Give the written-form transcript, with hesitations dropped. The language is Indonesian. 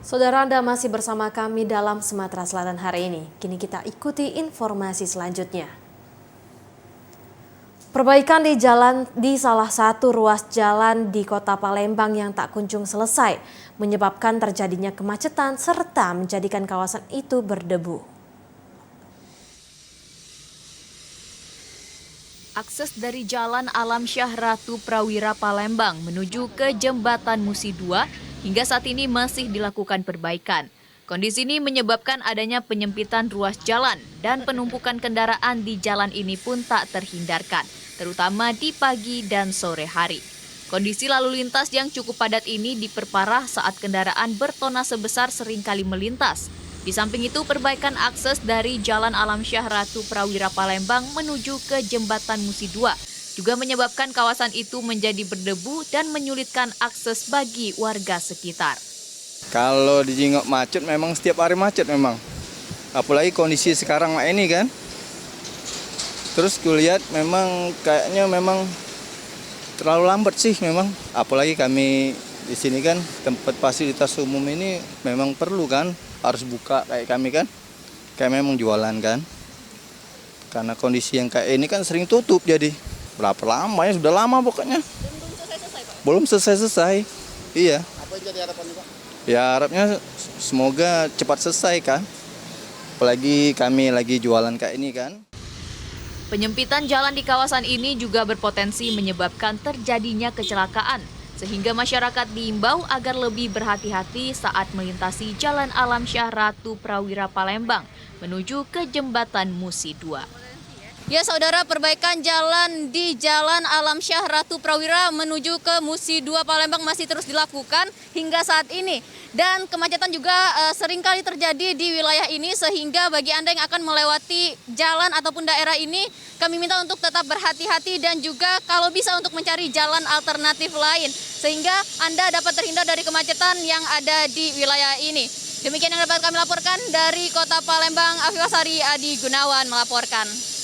Saudara, Anda masih bersama kami dalam Sumatera Selatan hari ini. Kini kita ikuti informasi selanjutnya. Perbaikan di salah satu ruas jalan di Kota Palembang yang tak kunjung selesai menyebabkan terjadinya kemacetan serta menjadikan kawasan itu berdebu. Akses dari Jalan Alam Syah Ratu Prawira Palembang menuju ke Jembatan Musi 2 hingga saat ini masih dilakukan perbaikan. Kondisi ini menyebabkan adanya penyempitan ruas jalan dan penumpukan kendaraan di jalan ini pun tak terhindarkan, terutama di pagi dan sore hari. Kondisi lalu lintas yang cukup padat ini diperparah saat kendaraan bertonnase besar seringkali melintas. Di samping itu, perbaikan akses dari Jalan Alam Syah Ratu Prawira Palembang menuju ke Jembatan Musi 2 juga menyebabkan kawasan itu menjadi berdebu dan menyulitkan akses bagi warga sekitar. Kalau dijenguk macet memang setiap hari macet memang. Apalagi kondisi sekarang ini kan. Terus kulihat memang kayaknya memang terlalu lambat sih memang. Apalagi kami di sini kan tempat fasilitas umum ini memang perlu kan harus buka kayak kami kan. Kayak memang jualan kan. Karena kondisi yang kayak ini kan sering tutup jadi. Berapa lama ya? Sudah lama pokoknya. Belum selesai-selesai, Pak? Belum selesai-selesai. Iya. Apa yang jadi harapannya, Pak? Ya harapnya semoga cepat selesai kan. Apalagi kami lagi jualan kayak ini kan. Penyempitan jalan di kawasan ini juga berpotensi menyebabkan terjadinya kecelakaan, sehingga masyarakat diimbau agar lebih berhati-hati saat melintasi Jalan Alam Syah Ratu Prawira Palembang menuju ke Jembatan Musi 2. Ya, saudara, perbaikan jalan di Jalan Alam Syah Ratu Prawira menuju ke Musi 2 Palembang masih terus dilakukan hingga saat ini. Dan kemacetan juga seringkali terjadi di wilayah ini, sehingga bagi Anda yang akan melewati jalan ataupun daerah ini, kami minta untuk tetap berhati-hati dan juga kalau bisa untuk mencari jalan alternatif lain, sehingga Anda dapat terhindar dari kemacetan yang ada di wilayah ini. Demikian yang dapat kami laporkan dari Kota Palembang, Afifah Sari Adi Gunawan melaporkan.